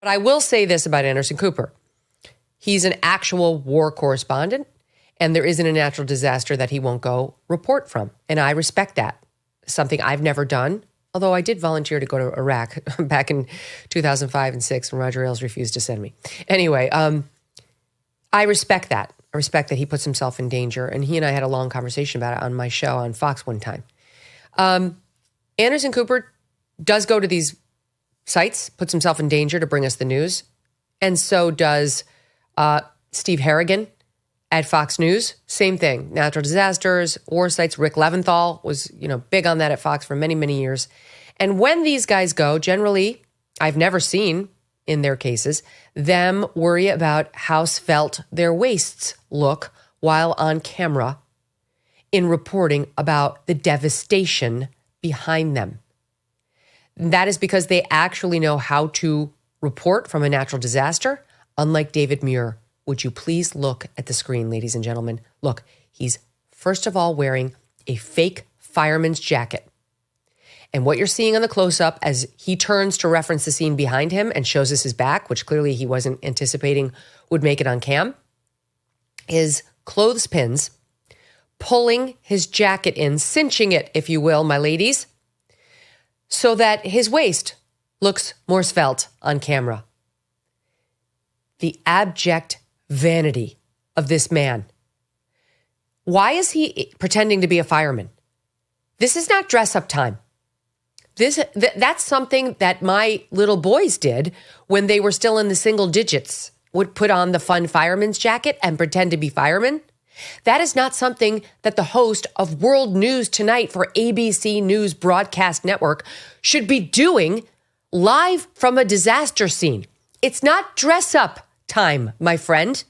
But I will say this about Anderson Cooper. He's an actual war correspondent, and there isn't a natural disaster that he won't go report from. And I respect that. Something I've never done, although I did volunteer to go to Iraq back in 2005 and 6 when Roger Ailes refused to send me. Anyway, I respect that. I respect that he puts himself in danger. And he and I had a long conversation about it on my show on Fox one time. Anderson Cooper does go to these sites, puts himself in danger to bring us the news. And so does Steve Harrigan at Fox News. Same thing. Natural disasters, war sites. Rick Leventhal was, big on that at Fox for many, many years. And when these guys go, generally, I've never seen in their cases, them worry about how svelte their waists look while on camera in reporting about the devastation behind them. That is because they actually know how to report from a natural disaster, unlike David Muir. Would you please look at the screen, ladies and gentlemen? Look, he's first of all wearing a fake fireman's jacket. And what you're seeing on the close-up as he turns to reference the scene behind him and shows us his back, which clearly he wasn't anticipating would make it on cam, is clothespins pulling his jacket in, cinching it, if you will, my ladies, so that his waist looks more svelte on camera. The abject vanity of this man. Why is he pretending to be a fireman? This is not dress-up time. That's something that my little boys did when they were still in the single digits, would put on the fun fireman's jacket and pretend to be firemen. That is not something that the host of World News Tonight for ABC News Broadcast Network should be doing live from a disaster scene. It's not dress-up time, my friend.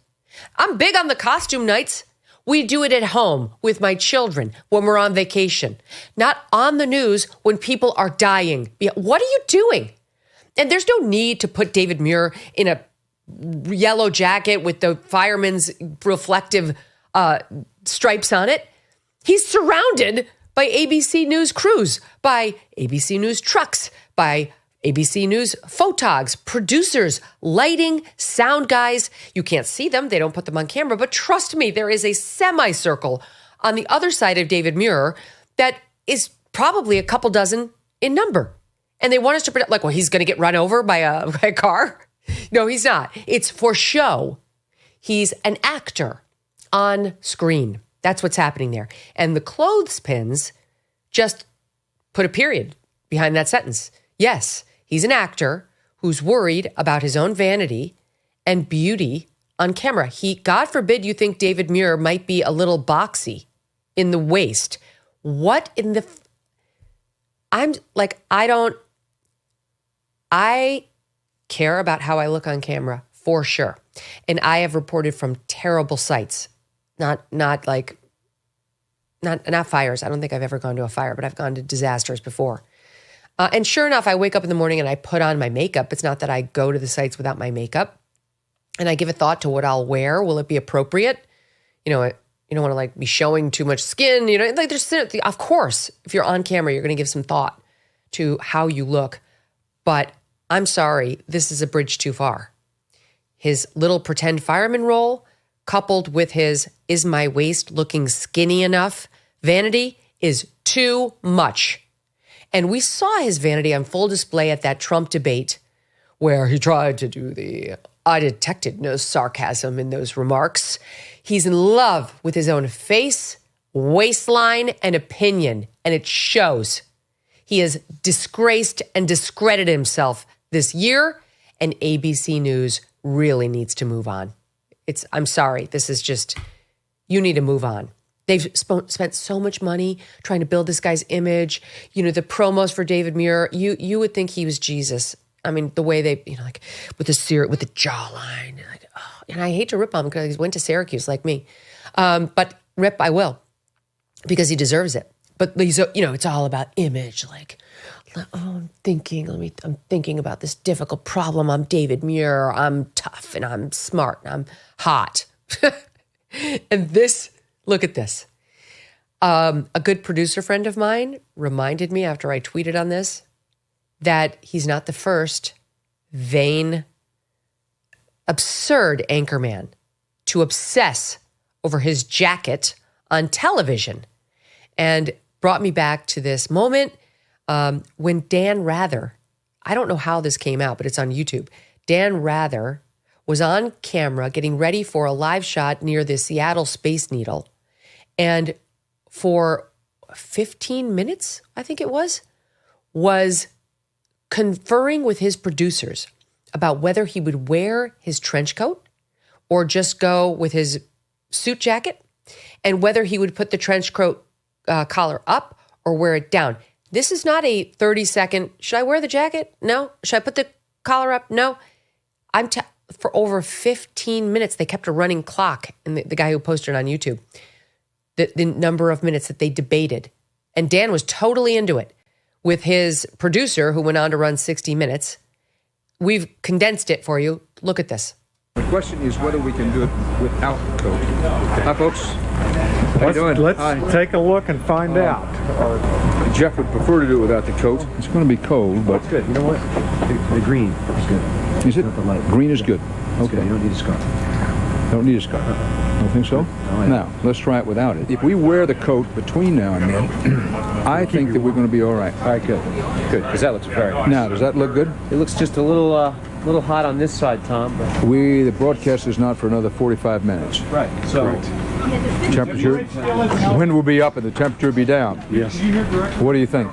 I'm big on the costume nights. We do it at home with my children when we're on vacation, not on the news when people are dying. What are you doing? And there's no need to put David Muir in a yellow jacket with the fireman's reflective stripes on it. He's surrounded by ABC News crews, by ABC News trucks, by ABC News photogs, producers, lighting, sound guys. You can't see them. They don't put them on camera. But trust me, there is a semicircle on the other side of David Muir that is probably a couple dozen in number. And they want us to pretend like, well, he's going to get run over by a car. No, he's not. It's for show. He's an actor on screen. That's what's happening there. And the clothespins just put a period behind that sentence. Yes, he's an actor who's worried about his own vanity and beauty on camera. God forbid you think David Muir might be a little boxy in the waist. What in the... I care about how I look on camera, for sure. And I have reported from terrible sites. Not fires. I don't think I've ever gone to a fire, but I've gone to disasters before. And sure enough, I wake up in the morning and I put on my makeup. It's not that I go to the sites without my makeup. And I give a thought to what I'll wear. Will it be appropriate? You don't want to be showing too much skin. Of course, if you're on camera, you're going to give some thought to how you look. But I'm sorry, this is a bridge too far. His little pretend fireman role, coupled with his "is my waist looking skinny enough" vanity, is too much. And we saw his vanity on full display at that Trump debate where he tried to do I detected no sarcasm in those remarks. He's in love with his own face, waistline, and opinion, and it shows. He has disgraced and discredited himself this year, and ABC News really needs to move on. I'm sorry, this is just, you need to move on. They've spent so much money trying to build this guy's image. The promos for David Muir, you would think he was Jesus. I mean, the way they, with the jawline. And I hate to rip on him because he went to Syracuse like me. But rip, I will, because he deserves it. But it's all about image. I'm thinking about this difficult problem. I'm David Muir. I'm tough and I'm smart and I'm hot. And look at this. A good producer friend of mine reminded me after I tweeted on this that he's not the first vain absurd anchorman to obsess over his jacket on television, and brought me back to this moment when Dan Rather, I don't know how this came out, but it's on YouTube. Dan Rather was on camera getting ready for a live shot near the Seattle Space Needle. And for 15 minutes, I think it was conferring with his producers about whether he would wear his trench coat or just go with his suit jacket, and whether he would put the trench coat collar up or wear it down. This is not a 30-second, should I wear the jacket? No. Should I put the collar up? No. For over 15 minutes, they kept a running clock, and the guy who posted it on YouTube, the number of minutes that they debated. And Dan was totally into it with his producer, who went on to run 60 minutes. We've condensed it for you. Look at this. The question is whether we can do it without the coat. Hi, folks. How you doing? Let's take a look and find out. Jeff would prefer to do it without the coat. It's going to be cold, but... It's good. You know what? The green is good. Is it? Not the light. Green is good. Okay. Good. You don't need a scarf. Don't need a scarf. Don't think so? No, now, let's try it without it. If we wear the coat between now and then, I think that we're going to be all right. All right, good. Good, because that looks very nice. Now, does that look good? It looks just a little hot on this side, Tom. But... The broadcast is not for another 45 minutes. Right. So, temperature, wind will be up and the temperature will be down. Yes. What do you think?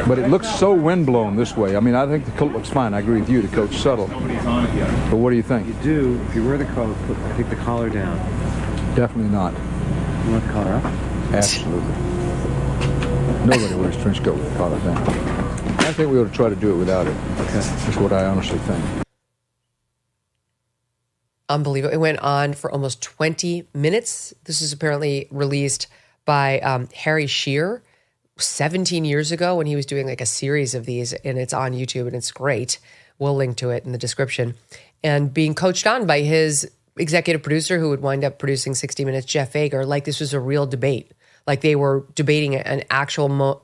But it looks so windblown this way. I mean, I think the coat looks fine. I agree with you. The coat's subtle. But what do you think? You do, if you wear the coat, take the collar down. Definitely not. You want the collar up? Absolutely. Nobody wears trench coat with the collar down. I think we ought to try to do it without it. Okay. That's what I honestly think. Unbelievable. It went on for almost 20 minutes. This is apparently released by Harry Shearer 17 years ago when he was doing like a series of these, and it's on YouTube and it's great. We'll link to it in the description. And being coached on by his executive producer who would wind up producing 60 Minutes, Jeff Fager, like this was a real debate. Like they were debating an actual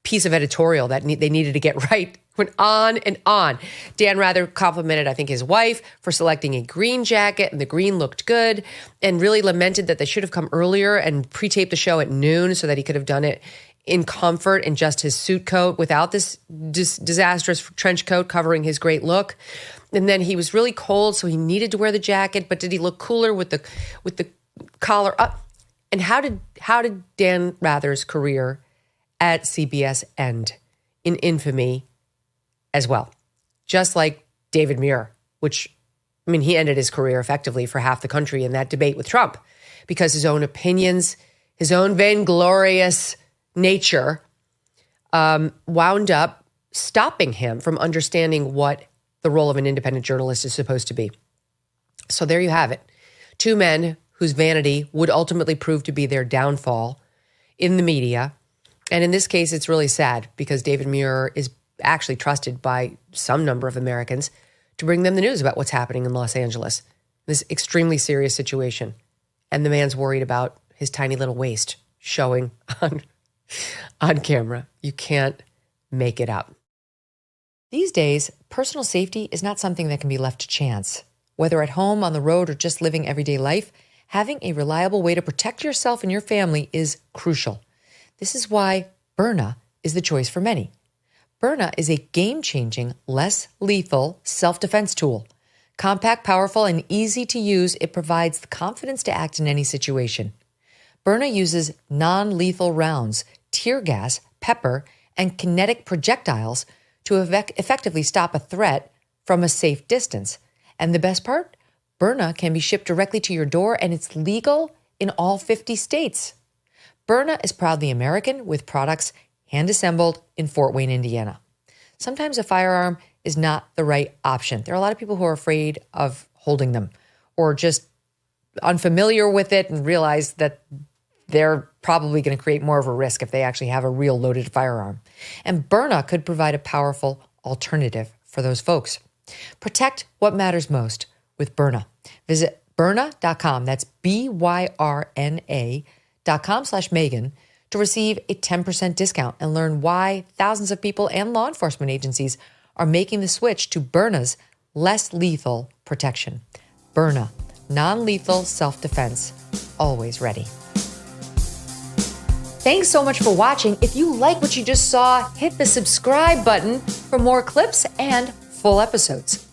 piece of editorial that they needed to get right. Went on and on. Dan Rather complimented, I think, his wife for selecting a green jacket, and the green looked good, and really lamented that they should have come earlier and pre-taped the show at noon so that he could have done it in comfort in just his suit coat without this disastrous trench coat covering his great look. And then he was really cold, so he needed to wear the jacket, but did he look cooler with the collar up? And how did Dan Rather's career at CBS end? In infamy as well. Just like David Muir, which, I mean, he ended his career effectively for half the country in that debate with Trump because his own opinions, his own vainglorious nature wound up stopping him from understanding what the role of an independent journalist is supposed to be. So there you have it. Two men whose vanity would ultimately prove to be their downfall in the media. And in this case, it's really sad because David Muir is actually trusted by some number of Americans to bring them the news about what's happening in Los Angeles, this extremely serious situation. And the man's worried about his tiny little waist showing on camera. You can't make it up. These days, personal safety is not something that can be left to chance. Whether at home, on the road, or just living everyday life, having a reliable way to protect yourself and your family is crucial. This is why Byrna is the choice for many. Byrna is a game-changing, less lethal self-defense tool. Compact, powerful, and easy to use, it provides the confidence to act in any situation. Byrna uses non-lethal rounds, tear gas, pepper, and kinetic projectiles to effectively stop a threat from a safe distance. And the best part? Byrna can be shipped directly to your door, and it's legal in all 50 states. Byrna is proudly American with products hand-assembled in Fort Wayne, Indiana. Sometimes a firearm is not the right option. There are a lot of people who are afraid of holding them or just unfamiliar with it and realize that they're probably going to create more of a risk if they actually have a real loaded firearm. And Byrna could provide a powerful alternative for those folks. Protect what matters most with Byrna. Visit Byrna.com. That's BYRNA.com/Megyn to receive a 10% discount and learn why thousands of people and law enforcement agencies are making the switch to Byrna's less lethal protection. Byrna, non-lethal self-defense, always ready. Thanks so much for watching. If you like what you just saw, hit the subscribe button for more clips and full episodes.